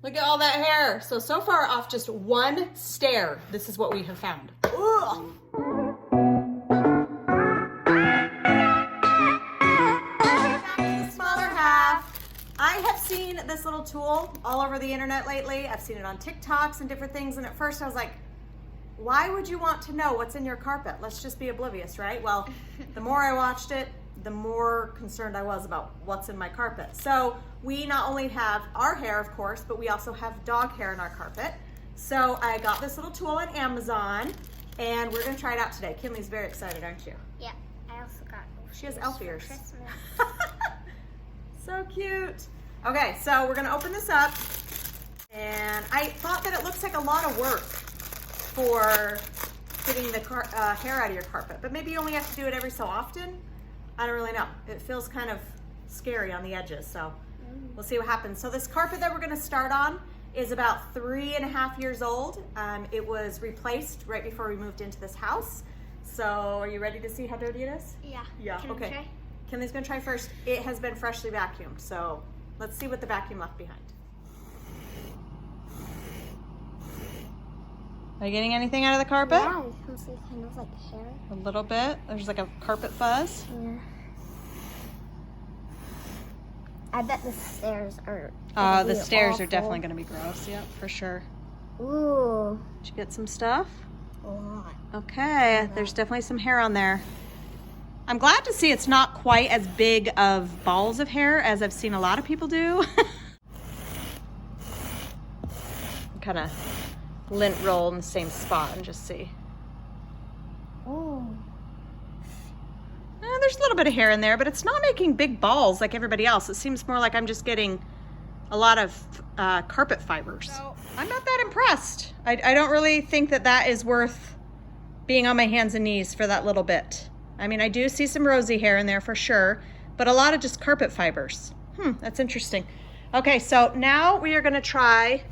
Look at all that hair. So far off just one stair, this is what we have found. Ugh. I have seen this little tool all over the internet lately. I've seen it on TikToks and different things. And at first I was like, why would you want to know what's in your carpet? Let's just be oblivious, right? Well, the more I watched it, the more concerned I was about what's in my carpet. So we not only have our hair, of course, but we also have dog hair in our carpet. So I got this little tool on Amazon and we're gonna try it out today. Kinley's very excited, aren't you? Yeah, I also got She has elf ears. Christmas. So cute. Okay, so we're gonna open this up. And I thought that it looks like a lot of work for getting the hair out of your carpet, but maybe you only have to do it every so often. I don't really know. It feels kind of scary on the edges, so we'll see what happens. So this carpet that we're gonna start on is about 3.5 years old. It was replaced right before we moved into this house. So are you ready to see how dirty it is? Yeah. Yeah, Can okay. I try? Kinley's gonna try first. It has been freshly vacuumed, so let's see what the vacuum left behind. Are you getting anything out of the carpet? Yeah, it smells like, kind of like hair. A little bit. There's like a carpet fuzz. Yeah. I bet the stairs are. The stairs awful. are definitely gonna be gross. Yep, for sure. Ooh. Did you get some stuff? A lot. Okay, there's definitely some hair on there. I'm glad to see it's not quite as big of balls of hair as I've seen a lot of people do. Kind of lint roll in the same spot and just see. Ooh. There's a little bit of hair in there, but it's not making big balls like everybody else. It seems more like I'm just getting a lot of carpet fibers. So I'm not that impressed. I don't really think that that is worth being on my hands and knees for that little bit. I mean, I do see some rosy hair in there for sure, but a lot of just carpet fibers. That's interesting. Okay, so now we are gonna try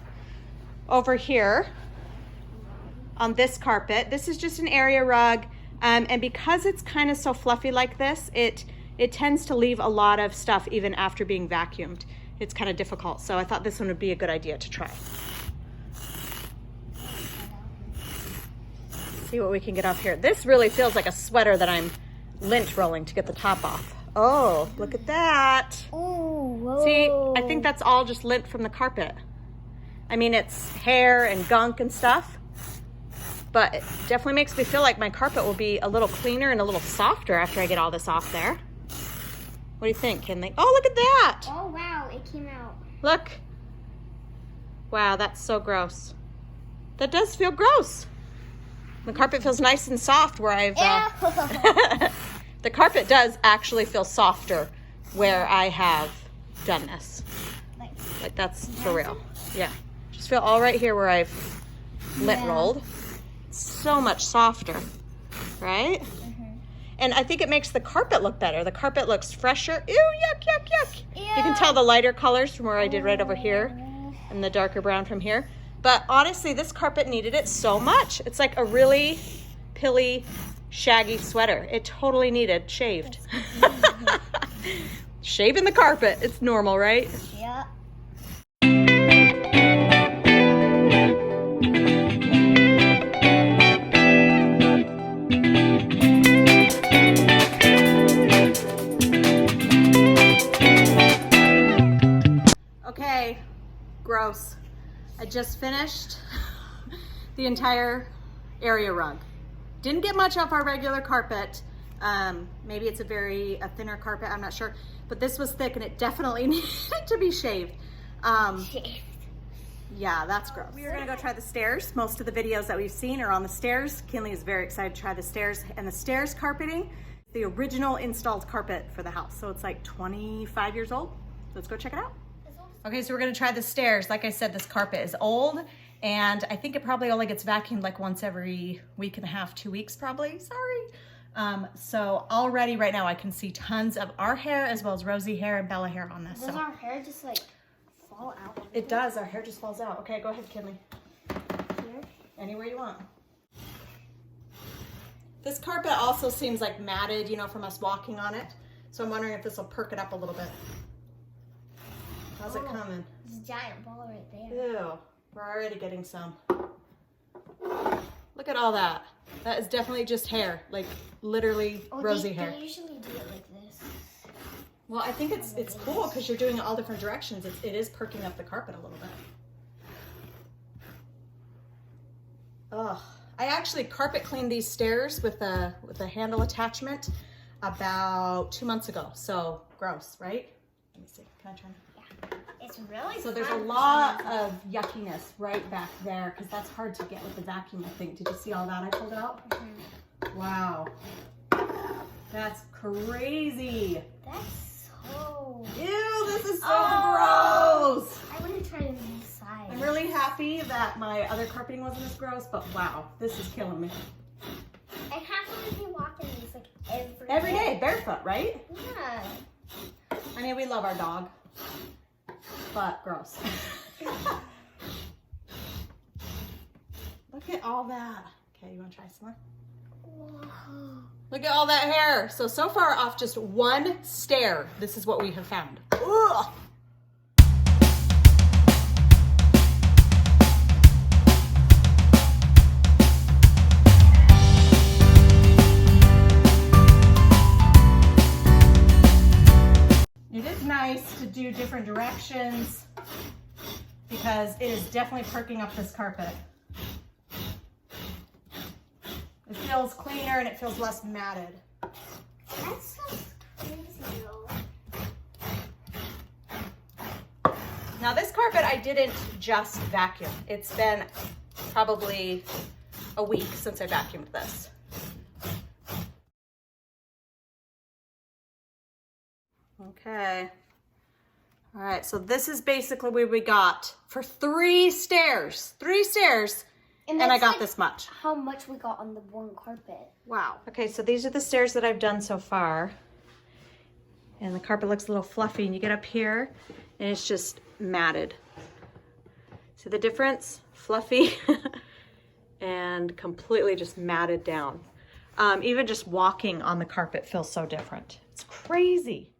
over here on this carpet. This is just an area rug, and because it's kind of so fluffy like this, it tends to leave a lot of stuff even after being vacuumed. It's kind of difficult, so I thought this one would be a good idea to try. See what we can get off here. This really feels like a sweater that I'm lint rolling to get the top off. Oh, look at that. Ooh, whoa. See, I think that's all just lint from the carpet. I mean, it's hair and gunk and stuff, but it definitely makes me feel like my carpet will be a little cleaner and a little softer after I get all this off there. What do you think, Kinley? Oh, look at that. Oh, wow, it came out. Look. Wow, that's so gross. That does feel gross. The carpet feels nice and soft where I've... The carpet does actually feel softer where I have done this. Like that's for real. Yeah. Just feel all right here where I've lint rolled. So much softer, right? And I think it makes the carpet look better. The carpet looks fresher. Ew, yuck, yuck, yuck. Ew. You can tell the lighter colors from where I did right over here and the darker brown from here. But honestly, this carpet needed it so much. It's like a really pilly, shaggy sweater. It totally needed shaved. Shaving the carpet. It's normal, right? Yeah. Okay, gross. I just finished the entire area rug. Didn't get much off our regular carpet. Maybe it's a thinner carpet, I'm not sure. But this was thick and it definitely needed to be shaved. Yeah, that's gross. We are gonna go try the stairs. Most of the videos that we've seen are on the stairs. Kinley is very excited to try the stairs. And the stairs carpeting, the original installed carpet for the house. So it's like 25 years old. Let's go check it out. Okay, so we're gonna try the stairs. Like I said, this carpet is old and I think it probably only gets vacuumed like once every week and a half, 2 weeks probably, sorry. So already right now I can see tons of our hair as well as Rosie hair and Bella hair on this. Does our hair just like fall out? It does, our hair just falls out. Okay, go ahead, Kinley. Here? Anywhere you want. This carpet also seems like matted, you know, from us walking on it. So I'm wondering if this will perk it up a little bit. How's it coming? There's a giant ball right there. Ew, we're already getting some. Look at all that. That is definitely just hair, like literally rosy hair. They usually do it like this. Well, I think it's cool because you're doing it all different directions. It is perking up the carpet a little bit. Ugh. I actually carpet cleaned these stairs with a handle attachment about 2 months ago. So gross, right? Let me see. Can I turn? Yeah. It's really So there's a lot of yuckiness right back there because that's hard to get with the vacuum, I think. Did you see all that I pulled out? Mm-hmm. Wow. That's crazy. That's so... Ew, this is so gross. I wouldn't try it inside. I'm really happy that my other carpeting wasn't as gross, but wow, this is killing me. I have to be walking these like Every day, barefoot, right? Yeah. I mean, we love our dog, but gross. Look at all that. Okay, you want to try some more? Whoa. Look at all that hair. So far off just one stair, this is what we have found. Ugh. It is nice to do different directions because it is definitely perking up this carpet. It feels cleaner and it feels less matted. That's so crazy though. Now this carpet I didn't just vacuum. It's been probably a week since I vacuumed this. Okay. All right, so this is basically what we got for 3 stairs. 3 stairs. And I got like this much. How much we got on the one carpet. Wow. Okay, so these are the stairs that I've done so far. And the carpet looks a little fluffy. And you get up here, and it's just matted. See the difference? Fluffy and completely just matted down. Even just walking on the carpet feels so different. It's crazy.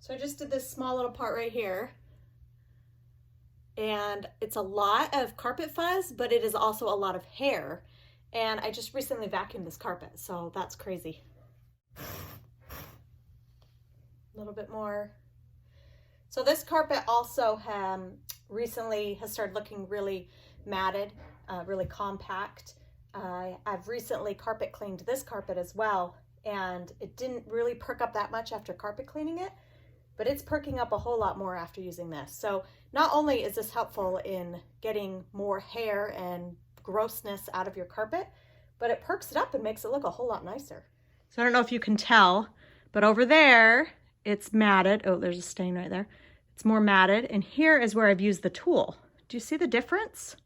So I just did this small little part right here. And it's a lot of carpet fuzz, but it is also a lot of hair. And I just recently vacuumed this carpet, so that's crazy. A little bit more. So this carpet also recently has started looking really matted, really compact. I've recently carpet cleaned this carpet as well, and it didn't really perk up that much after carpet cleaning it, but it's perking up a whole lot more after using this. So not only is this helpful in getting more hair and grossness out of your carpet, but it perks it up and makes it look a whole lot nicer. So I don't know if you can tell, but over there, it's matted. Oh, there's a stain right there. It's more matted. And here is where I've used the tool. Do you see the difference?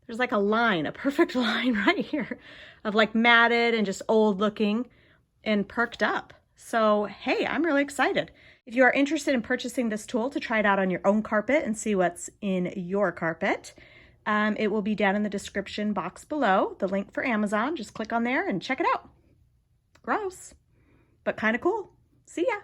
There's like a line, a perfect line right here of like matted and just old looking and perked up. So, hey, I'm really excited. If you are interested in purchasing this tool to try it out on your own carpet and see what's in your carpet, it will be down in the description box below, the link for Amazon. Just click on there and check it out. Gross, but kind of cool. See ya.